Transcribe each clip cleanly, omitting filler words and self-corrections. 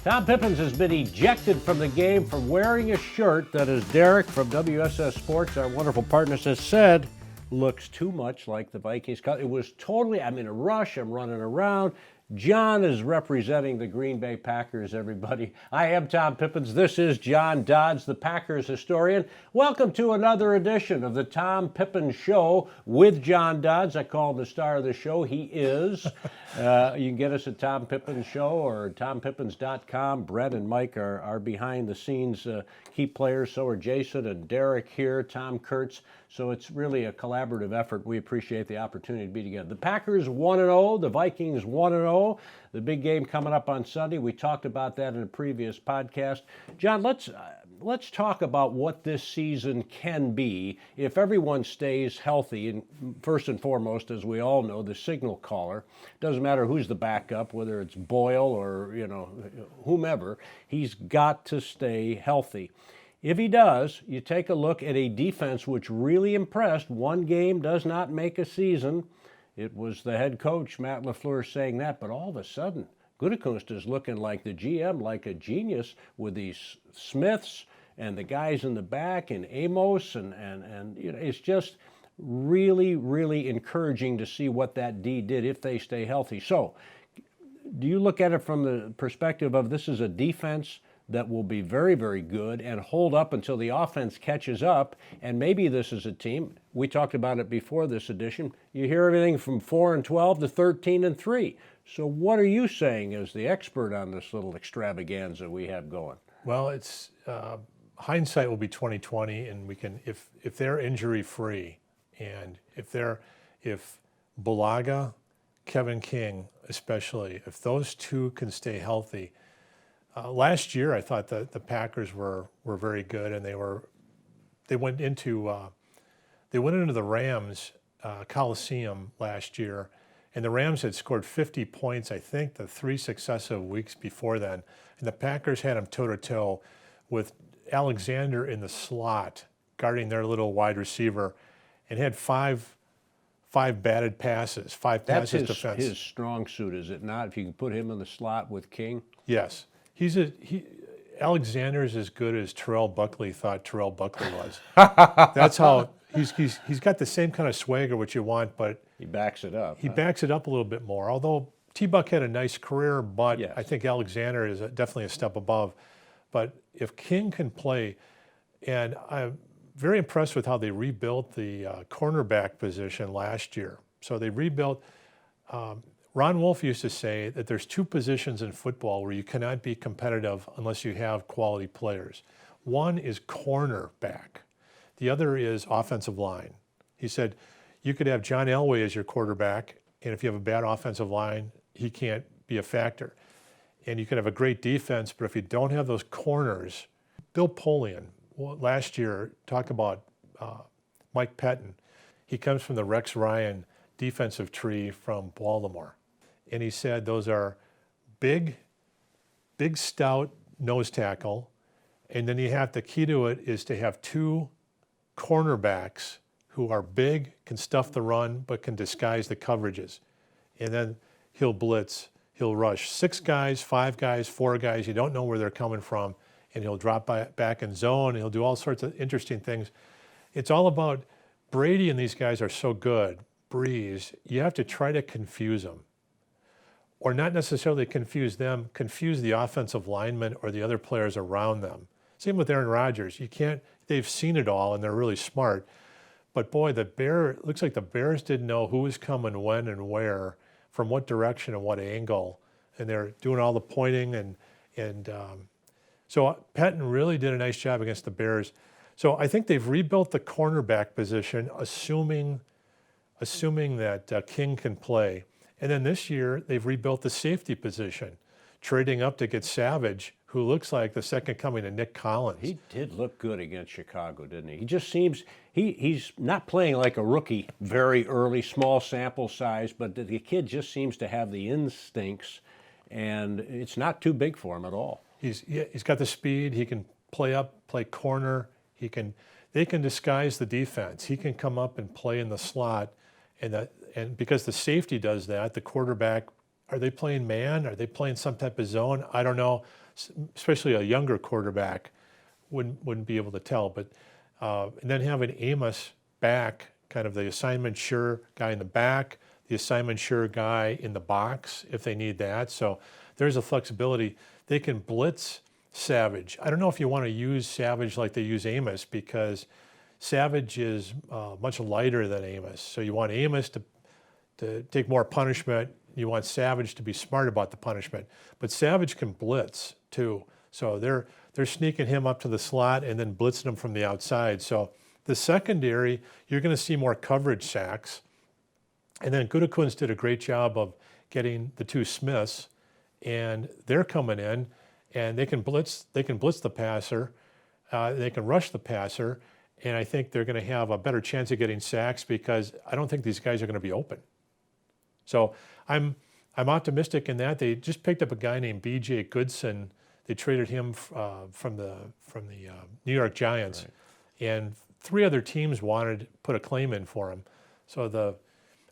Tom Pipines has been ejected from the game for wearing a shirt that, as Derek from WSS Sports, our wonderful partners, has said, looks too much like the Vikings. It was totally, I'm in a rush, I'm running around. John is representing the Green Bay Packers, everybody. I am Tom Pipines. This is John Dodds, the Packers historian. Welcome to another edition of the Tom Pipines Show with John Dodds. I call him the star of the show. He is. You can get us at Tom Pipines Show or tompipines.com. Brett and Mike are behind the scenes key players. So are Jason and Derek here, Tom Kurtz. So it's really a collaborative effort. We appreciate the opportunity to be together. The Packers 1-0, the Vikings 1-0. The big game coming up on Sunday. We talked about that in a previous podcast. John, let's talk about what this season can be if everyone stays healthy. And first and foremost, as we all know, the signal caller, doesn't matter who's the backup, whether it's Boyle or whomever, he's got to stay healthy. If he does, you take a look at a defense which really impressed. One game does not make a season. It was the head coach, Matt LaFleur, saying that, but all of a sudden, Gutekunst is looking like the GM, like a genius with these Smiths and the guys in the back and Amos, and it's just really, really encouraging to see what that D did if they stay healthy. So, do you look at it from the perspective of this is a defense that will be very, very good and hold up until the offense catches up, and maybe this is a team, we talked about it before this edition, you hear everything from 4-12 to 13-3. So what are you saying as the expert on this little extravaganza we have going? Well, it's hindsight will be 20/20, and we can if they're injury free, and if Bulaga, Kevin King especially, if those two can stay healthy. Last year, I thought that the Packers were very good, and they went into the Rams Coliseum last year, and the Rams had scored 50 points, I think, the 3 successive weeks before then, and the Packers had them toe-to-toe with Alexander in the slot guarding their little wide receiver, and had five batted passes, five passes defense. That's his strong suit, is it not? If you can put him in the slot with King? Yes. Alexander's as good as Terrell Buckley thought Terrell Buckley was. That's how he's got the same kind of swagger which you want, but he backs it up. He backs it up a little bit more. Although T-Buck had a nice career, but yes. I think Alexander is definitely a step above. But if King can play, and I'm very impressed with how they rebuilt the cornerback position last year. So they rebuilt. Ron Wolf used to say that there's two positions in football where you cannot be competitive unless you have quality players. One is cornerback. The other is offensive line. He said you could have John Elway as your quarterback, and if you have a bad offensive line, he can't be a factor. And you can have a great defense, but if you don't have those corners, Bill Polian, last year, talk about Mike Pettin. He comes from the Rex Ryan defensive tree from Baltimore. And he said those are big, stout nose tackle. And then the key to it is to have two cornerbacks who are big, can stuff the run, but can disguise the coverages. And then he'll blitz, he'll rush 6 guys, 5 guys, 4 guys. You don't know where they're coming from. And he'll drop back in zone, and he'll do all sorts of interesting things. It's all about Brady, and these guys are so good. Breeze, you have to try to confuse them. Or not necessarily confuse them, confuse the offensive linemen or the other players around them. Same with Aaron Rodgers. They've seen it all, and they're really smart. But boy, it looks like the Bears didn't know who was coming when and where, from what direction and what angle. And they're doing all the pointing, so Patton really did a nice job against the Bears. So I think they've rebuilt the cornerback position, assuming that King can play. And then this year, they've rebuilt the safety position, trading up to get Savage, who looks like the second coming of Nick Collins. He did look good against Chicago, didn't he? He just seems, he's not playing like a rookie very early, small sample size, but the kid just seems to have the instincts, and it's not too big for him at all. He's got the speed. He can play up, play corner. They can disguise the defense. He can come up and play in the slot, and because the safety does that, the quarterback, are they playing man? Are they playing some type of zone? I don't know. especially a younger quarterback wouldn't be able to tell. But and then having Amos back, kind of the assignment sure guy in the back, the assignment sure guy in the box if they need that. So there's a flexibility. They can blitz Savage. I don't know if you want to use Savage like they use Amos, because Savage is much lighter than Amos. So you want Amos to take more punishment. You want Savage to be smart about the punishment. But Savage can blitz too. So they're sneaking him up to the slot and then blitzing him from the outside. So the secondary, you're going to see more coverage sacks. And then Gutekunst did a great job of getting the two Smiths, and they're coming in, and they can blitz the passer, they can rush the passer, and I think they're going to have a better chance of getting sacks because I don't think these guys are going to be open. So I'm optimistic in that. They just picked up a guy named B.J. Goodson. They traded him from the New York Giants, right. And 3 other teams wanted to put a claim in for him. So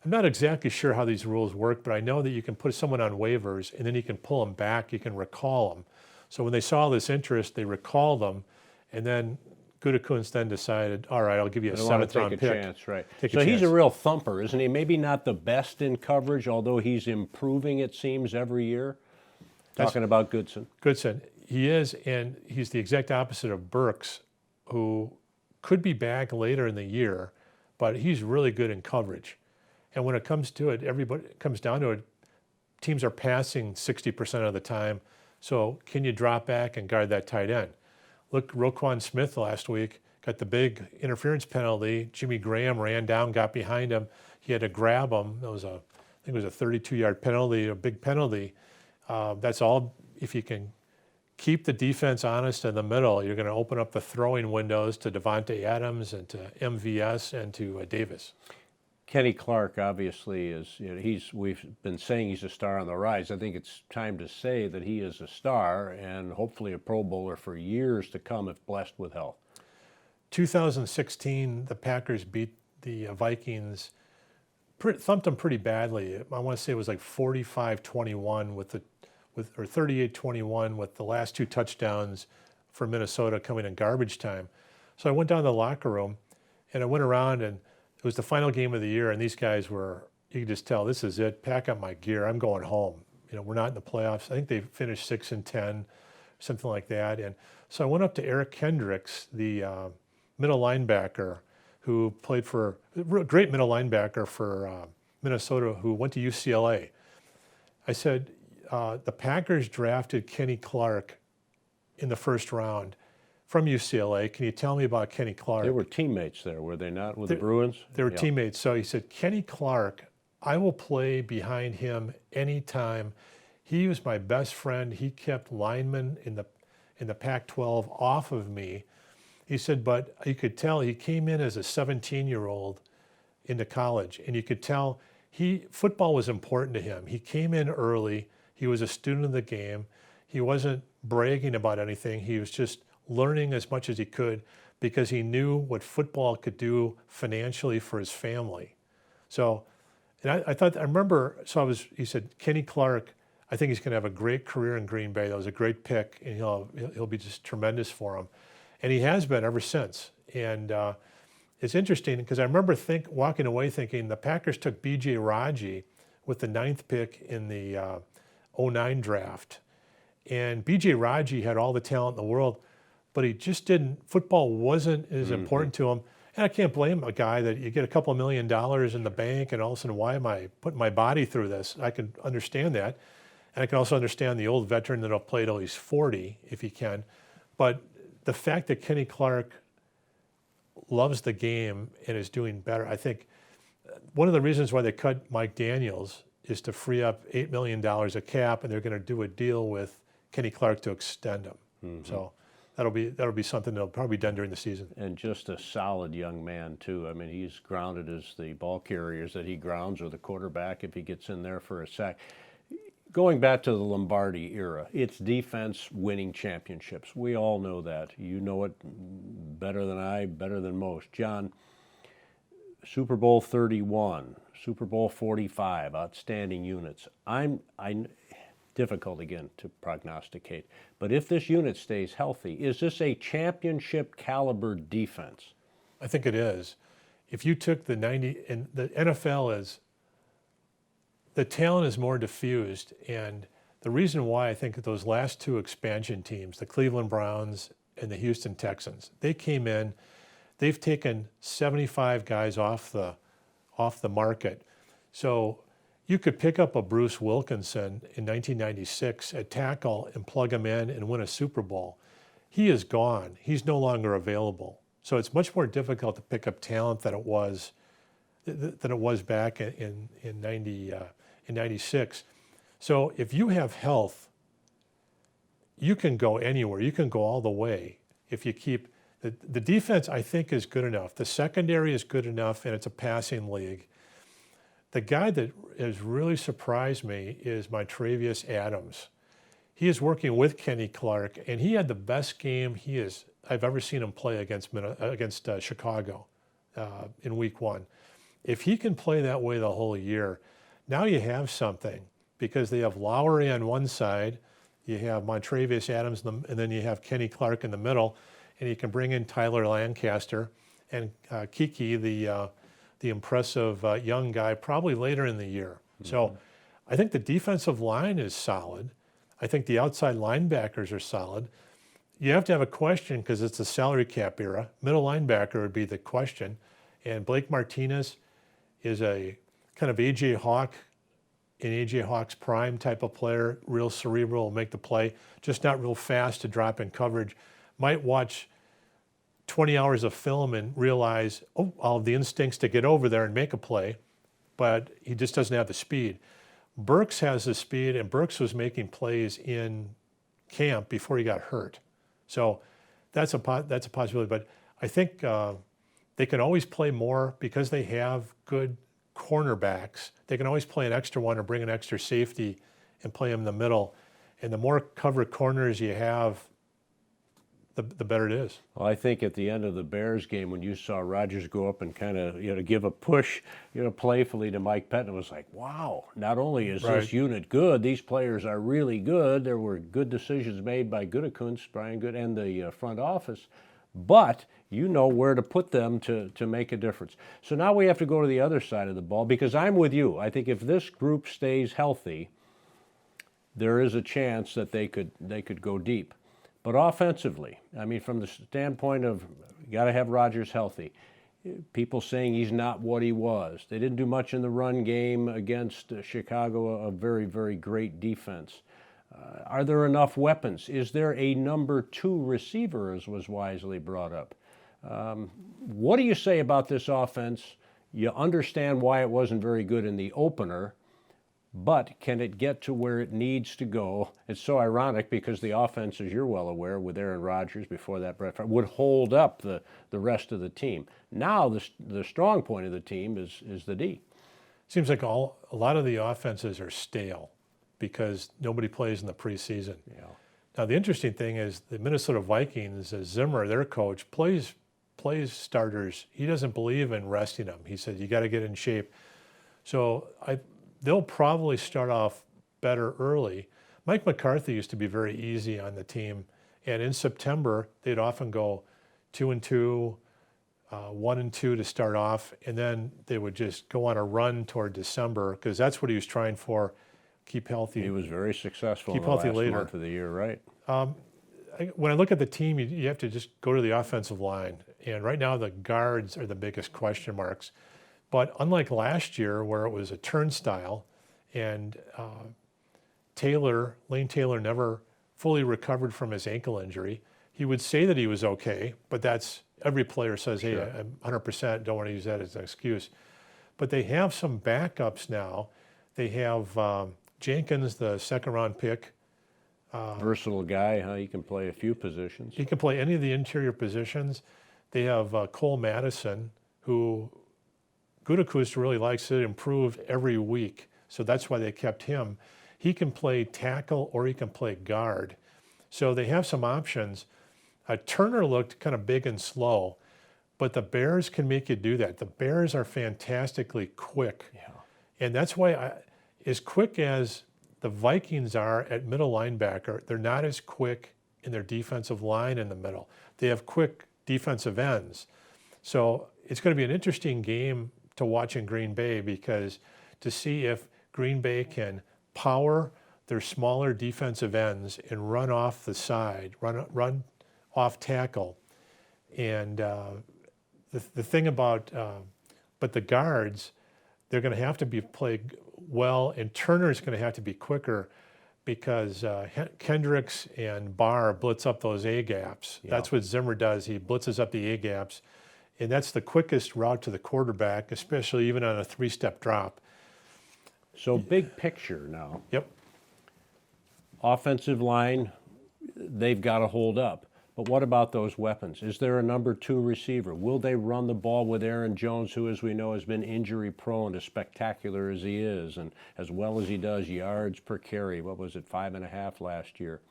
I'm not exactly sure how these rules work, but I know that you can put someone on waivers and then you can pull them back, you can recall them. So when they saw this interest, they recalled them, and then Gutekunst then decided, all right, I'll give you a 7th round pick. Chance, right. So he's a real thumper, isn't he? Maybe not the best in coverage, although he's improving, it seems, every year. Talking about Goodson. Goodson, he is, and he's the exact opposite of Burks, who could be back later in the year, but he's really good in coverage. And when it comes to it, it comes down to it, teams are passing 60% of the time. So can you drop back and guard that tight end? Look, Roquan Smith last week got the big interference penalty. Jimmy Graham ran down, got behind him. He had to grab him. I think it was a 32-yard penalty, a big penalty. That's all. If you can keep the defense honest in the middle, you're going to open up the throwing windows to Devontae Adams and to MVS and to Davis. Kenny Clark obviously is, we've been saying he's a star on the rise. I think it's time to say that he is a star and hopefully a Pro Bowler for years to come if blessed with health. 2016, the Packers beat the Vikings, thumped them pretty badly. I want to say it was like 45-21 or 38-21 with the last 2 touchdowns for Minnesota coming in garbage time. So I went down to the locker room and I went around, and it was the final game of the year, and these guys were, you could just tell, this is it. Pack up my gear. I'm going home. We're not in the playoffs. I think they finished 6-10, something like that. And so I went up to Eric Kendricks, the middle linebacker who played for, great middle linebacker for Minnesota, who went to UCLA. I said, the Packers drafted Kenny Clark in the 1st round from UCLA. Can you tell me about Kenny Clark? They were teammates there, were they not, with the Bruins? They were teammates. So he said, Kenny Clark, I will play behind him anytime. He was my best friend. He kept linemen in the Pac-12 off of me. He said, but you could tell he came in as a 17-year-old into college, and you could tell football was important to him. He came in early. He was a student of the game. He wasn't bragging about anything. He was just learning as much as he could because he knew what football could do financially for his family. So, and he said, Kenny Clark, I think he's going to have a great career in Green Bay. That was a great pick, and he'll be just tremendous for him. And he has been ever since. And it's interesting because I remember walking away thinking the Packers took B.J. Raji with the 9th pick in the 09 draft. And B.J. Raji had all the talent in the world, but he just football wasn't as important to him. And I can't blame a guy that you get a couple $1 million in the bank and all of a sudden, why am I putting my body through this? I can understand that. And I can also understand the old veteran that'll play till he's 40 if he can. But the fact that Kenny Clark loves the game and is doing better, I think one of the reasons why they cut Mike Daniels is to free up $8 million of cap, and they're going to do a deal with Kenny Clark to extend him. So that'll be something that'll probably be done during the season. And just a solid young man too. I mean, he's grounded as the ball carriers that he grounds, or the quarterback if he gets in there for a sack. Going back to the Lombardi era, it's defense winning championships. We all know that. You know it better than I, better than most. John, Super Bowl 31, Super Bowl 45, outstanding units. difficult again to prognosticate. But if this unit stays healthy, is this a championship caliber defense? I think it is. If you took the 90, and the NFL is, the talent is more diffused. And the reason why I think that those last two expansion teams, the Cleveland Browns and the Houston Texans, they came in, they've taken 75 guys off the market. So you could pick up a Bruce Wilkinson in 1996 at tackle and plug him in and win a Super Bowl. He is gone. He's no longer available. So it's much more difficult to pick up talent than it was back in 96. So if you have health, you can go anywhere. You can go all the way if you keep the defense. I think is good enough. The secondary is good enough, and it's a passing league. The guy that has really surprised me is Montravius Adams. He is working with Kenny Clark, and he had the best game I've ever seen him play against Chicago in Week 1. If he can play that way the whole year, now you have something, because they have Lowry on one side, you have Montravius Adams, and then you have Kenny Clark in the middle, and you can bring in Tyler Lancaster and Kiki, the impressive young guy, probably later in the year. Mm-hmm. So I think the defensive line is solid. I think the outside linebackers are solid. You have to have a question because it's the salary cap era. Middle linebacker would be the question. And Blake Martinez is a kind of A.J. Hawk in A.J. Hawk's prime type of player, real cerebral, will make the play, just not real fast to drop in coverage. Might watch 20 hours of film and realize, I'll have the instincts to get over there and make a play, but he just doesn't have the speed. Burks has the speed, and Burks was making plays in camp before he got hurt. So that's a possibility. But I think they can always play more because they have good cornerbacks. They can always play an extra one or bring an extra safety and play them in the middle. And the more covered corners you have, the better it is. Well, I think at the end of the Bears game, when you saw Rodgers go up and kind of give a push, playfully to Mike Pettin, it was like, wow! Not only is this unit good, these players are really good. There were good decisions made by Gutekunst, Brian Good, and the front office, but you know where to put them to make a difference. So now we have to go to the other side of the ball, because I'm with you. I think if this group stays healthy, there is a chance that they could go deep. But offensively, I mean, from the standpoint of you got to have Rodgers healthy. People saying he's not what he was. They didn't do much in the run game against Chicago, a very, very great defense. Are there enough weapons? Is there a number 2 receiver, as was wisely brought up? What do you say about this offense? You understand why it wasn't very good in the opener, but can it get to where it needs to go? It's so ironic because the offense, as you're well aware, with Aaron Rodgers, before that Brett Favre, would hold up the rest of the team. Now the strong point of the team is the D. Seems like a lot of the offenses are stale because nobody plays in the preseason. Yeah. Now the interesting thing is the Minnesota Vikings, Zimmer, their coach, plays starters. He doesn't believe in resting them. He said you got to get in shape. So they'll probably start off better early. Mike McCarthy used to be very easy on the team, and in September they'd often go 2-2, 1-2 to start off, and then they would just go on a run toward December because that's what he was trying for. Keep healthy. He was very successful. Keep in the healthy last later. month of the year, right? When I look at the team, you have to just go to the offensive line, and right now the guards are the biggest question marks. But unlike last year where it was a turnstile and Lane Taylor never fully recovered from his ankle injury, he would say that he was okay, but every player says, hey, Sure. I'm 100%, don't want to use that as an excuse. But they have some backups now. They have Jenkins, the second-round pick. Versatile guy, huh? He can play a few positions. He can play any of the interior positions. They have Cole Madison, who Gutekunst really likes it, improved every week. So that's why they kept him. He can play tackle or he can play guard. So they have some options. Turner looked kind of big and slow, but the Bears can make you do that. The Bears are fantastically quick. Yeah. And that's why as quick as the Vikings are at middle linebacker, they're not as quick in their defensive line in the middle. They have quick defensive ends. So it's going to be an interesting game to watch in Green Bay, because to see if Green Bay can power their smaller defensive ends and run off the side, run off tackle. And the thing about, but the guards, they're going to have to be played well, and Turner's going to have to be quicker, because Kendricks and Barr blitz up those A gaps. Yeah. That's what Zimmer does. He blitzes up the A gaps, and that's the quickest route to the quarterback, especially even on a 3-step drop. So big picture now. Yep. Offensive line, they've got to hold up. But what about those weapons? Is there a number 2 receiver? Will they run the ball with Aaron Jones, who, as we know, has been injury prone, as spectacular as he is, and as well as he does, yards per carry? What was it, 5.5 last year?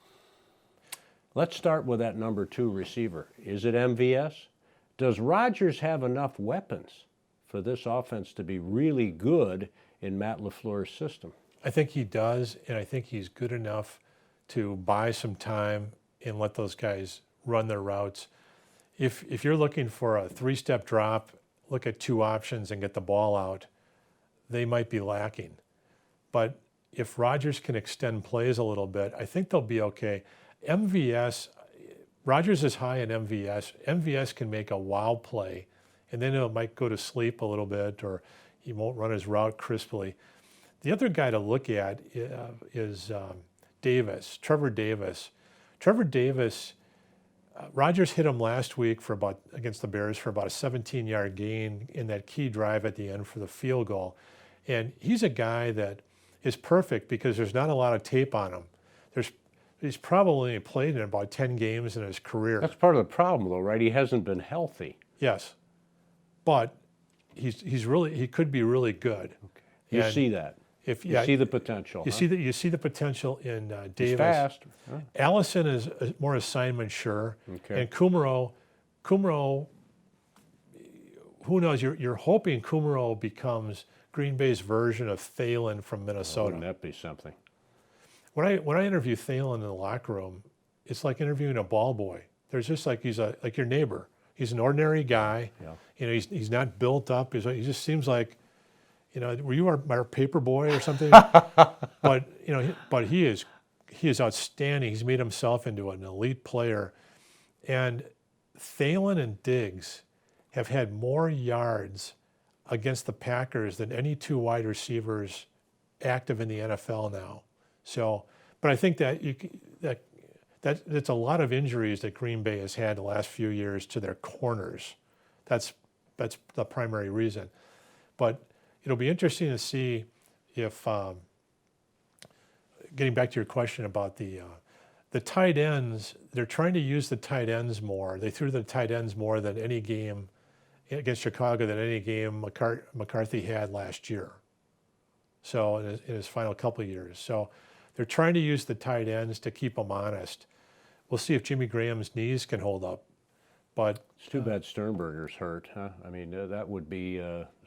Let's start with that number 2 receiver. Is it MVS? Does Rodgers have enough weapons for this offense to be really good in Matt LaFleur's system? I think he does, and I think he's good enough to buy some time and let those guys run their routes. If you're looking for a 3-step drop, look at 2 options and get the ball out, they might be lacking. But if Rodgers can extend plays a little bit, I think they'll be okay. MVS, Rodgers is high in MVS. MVS can make a wow play, and then it might go to sleep a little bit, or he won't run his route crisply. The other guy to look at is Davis, Trevor Davis. Trevor Davis, Rodgers hit him last week against the Bears for about a 17-yard gain in that key drive at the end for the field goal. And he's a guy that is perfect because there's not a lot of tape on him. He's probably played in about 10 games in his career. That's part of the problem, though, right? He hasn't been healthy. Yes, but he could be really good. Okay. You see that. You see the potential. You see the potential in Davis. He's fast. Huh? Allison is more assignment sure. Okay. And Kumaro, who knows? You're hoping Kumaro becomes Green Bay's version of Thielen from Minnesota. Wouldn't that be something? When I interview Thielen in the locker room, it's like interviewing a ball boy. There's just like he's like your neighbor. He's an ordinary guy. Yeah. You know, he's not built up. He just seems like, you know, were you our paper boy or something? But he is outstanding. He's made himself into an elite player. And Thielen and Diggs have had more yards against the Packers than any 2 wide receivers active in the NFL now. So, but I think that's a lot of injuries that Green Bay has had the last few years to their corners. That's the primary reason. But it'll be interesting to see if, getting back to your question about the tight ends, they're trying to use the tight ends more. They threw the tight ends more than any game against Chicago than any game McCarthy had last year. So in his final couple of years. So they're trying to use the tight ends to keep them honest. We'll see if Jimmy Graham's knees can hold up. But it's too bad Sternberger's hurt, huh? I mean, that would be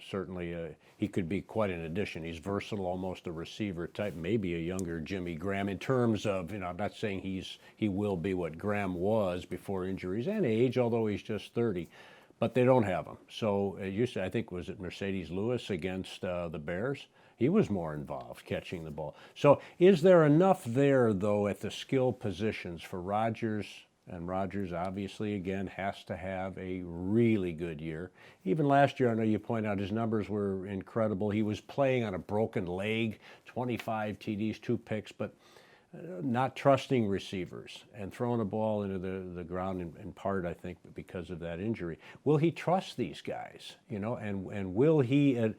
certainly, he could be quite an addition. He's versatile, almost a receiver type, maybe a younger Jimmy Graham in terms of, I'm not saying he will be what Graham was before injuries and age, although he's just 30. But they don't have him. So I think, was it Mercedes Lewis against the Bears? He was more involved catching the ball. So is there enough there, though, at the skill positions for Rodgers? And Rodgers, obviously, again, has to have a really good year. Even last year, I know you point out his numbers were incredible. He was playing on a broken leg, 25 TDs, 2 picks, but not trusting receivers and throwing a ball into the ground in part, I think, because of that injury. Will he trust these guys, and will he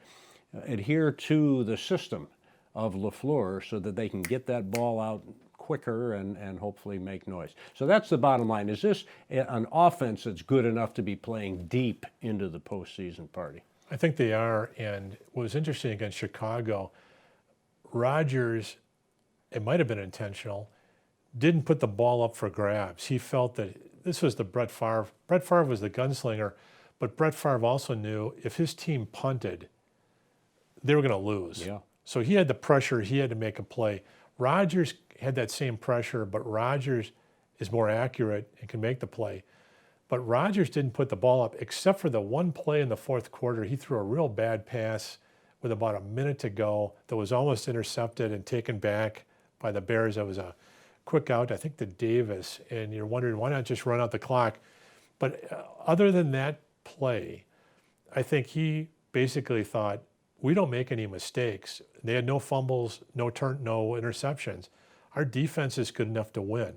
adhere to the system of LaFleur so that they can get that ball out quicker and hopefully make noise? So that's the bottom line. Is this an offense that's good enough to be playing deep into the postseason party? I think they are. And what was interesting against Chicago, Rodgers, it might have been intentional, didn't put the ball up for grabs. He felt that this was the Brett Favre. Brett Favre was the gunslinger, but Brett Favre also knew if his team punted, they were going to lose. Yeah. So he had the pressure. He had to make a play. Rodgers had that same pressure, but Rodgers is more accurate and can make the play. But Rodgers didn't put the ball up, except for the one play in the fourth quarter. He threw a real bad pass with about a minute to go that was almost intercepted and taken back by the Bears. That was a quick out, I think, to Davis. And you're wondering, why not just run out the clock? But other than that play, I think he basically thought, we don't make any mistakes. They had no fumbles, no interceptions. Our defense is good enough to win.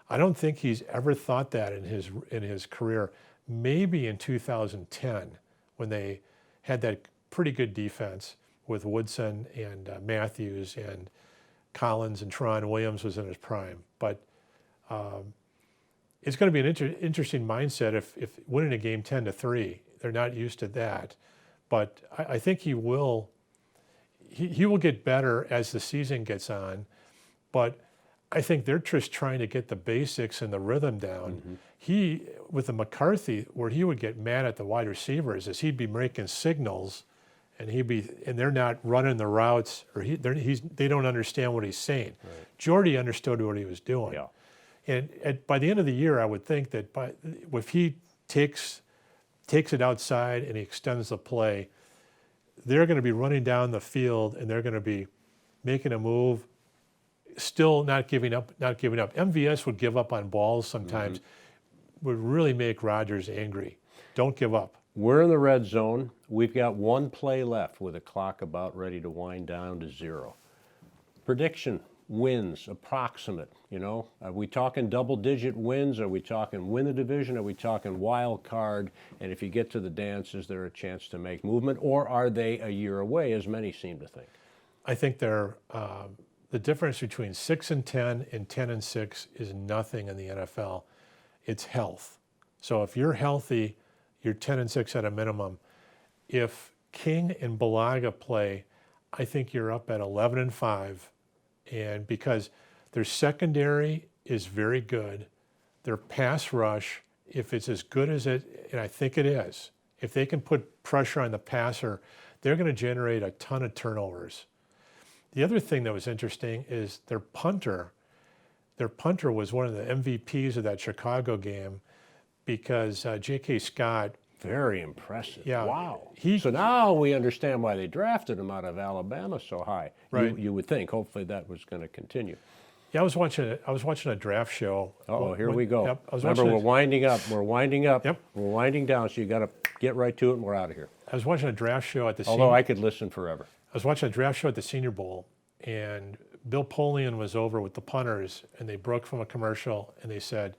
I don't think he's ever thought that in his career. Maybe in 2010, when they had that pretty good defense with Woodson and Matthews and Collins, and Tron Williams was in his prime. But it's going to be an interesting mindset if winning a game 10-3. They're not used to that. But I think he will get better as the season gets on. But I think they're just trying to get the basics and the rhythm down. Mm-hmm. With the McCarthy, where he would get mad at the wide receivers, is he'd be making signals, and they're not running the routes, or they don't understand what he's saying. Right. Jordy understood what he was doing. Yeah. And by the end of the year, I would think that if he takes it outside and he extends the play, they're going to be running down the field and they're going to be making a move, still not giving up. MVS would give up on balls sometimes, would really make Rodgers angry. Don't give up. We're in the red zone. We've got one play left with the clock about ready to wind down to 0. Prediction, wins, approximate, Are we talking double-digit wins? Are we talking win the division? Are we talking wild card? And if you get to the dance, is there a chance to make movement? Or are they a year away, as many seem to think? I think they're the difference between 6-10 and 10-6 is nothing in the NFL. It's health. So if you're healthy, you're 10-6 at a minimum. If King and Balaga play, I think you're up at 11-5. And because their secondary is very good, their pass rush, if it's as good as it, and I think it is, if they can put pressure on the passer, they're going to generate a ton of turnovers. The other thing that was interesting is their punter. Their punter was one of the MVPs of that Chicago game because J.K. Scott. Very impressive. Yeah. Wow. So now we understand why they drafted him out of Alabama so high. Right. You would think. Hopefully that was going to continue. Yeah, I was watching a draft show. Here we go. Yep, Remember, we're winding up. We're winding up. Yep. We're winding down, so you got to get right to it, and we're out of here. I was watching a draft show at the Although I could listen forever. I was watching a draft show at the Senior Bowl, and Bill Polian was over with the punters, and they broke from a commercial, and they said,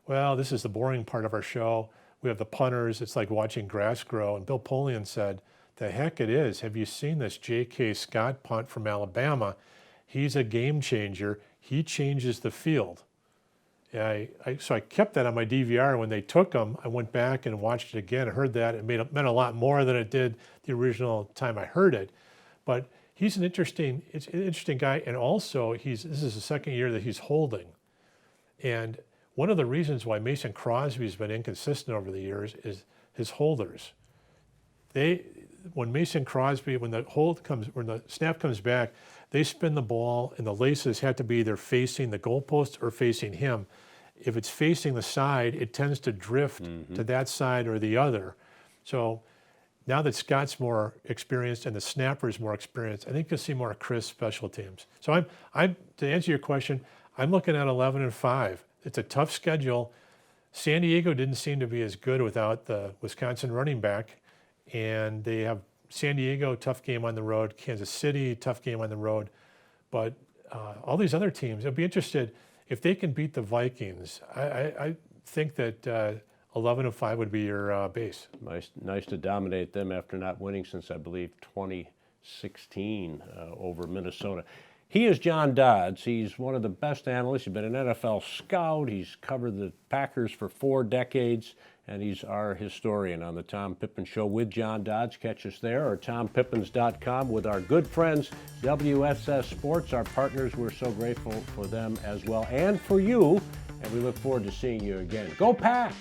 well, this is the boring part of our show. We have the punters. It's like watching grass grow. And Bill Polian said, the heck it is. Have you seen this J.K. Scott punt from Alabama? He's a game changer. He changes the field. So I kept that on my DVR. When they took him, I went back and watched it again. I heard that. It meant a lot more than it did the original time I heard it. But he's an interesting guy. And also, this is the second year that he's holding. And one of the reasons why Mason Crosby's been inconsistent over the years is his holders. When the snap comes back, they spin the ball and the laces have to be either facing the goalpost or facing him. If it's facing the side, it tends to drift to that side or the other. So now that Scott's more experienced and the snapper's more experienced, I think you'll see more crisp special teams. So to answer your question, I'm looking at 11-5. It's a tough schedule. San Diego didn't seem to be as good without the Wisconsin running back. And they have San Diego, tough game on the road. Kansas City, tough game on the road. But all these other teams, I'll be interested if they can beat the Vikings. I think that 11-5 would be your base. Nice to dominate them after not winning since, I believe, 2016 over Minnesota. He is John Dodds. He's one of the best analysts. He's been an NFL scout. He's covered the Packers for 4 decades, and he's our historian on the Tom Pippin Show with John Dodds. Catch us there or TomPippins.com with our good friends, WSS Sports, our partners. We're so grateful for them as well and for you, and we look forward to seeing you again. Go Pack!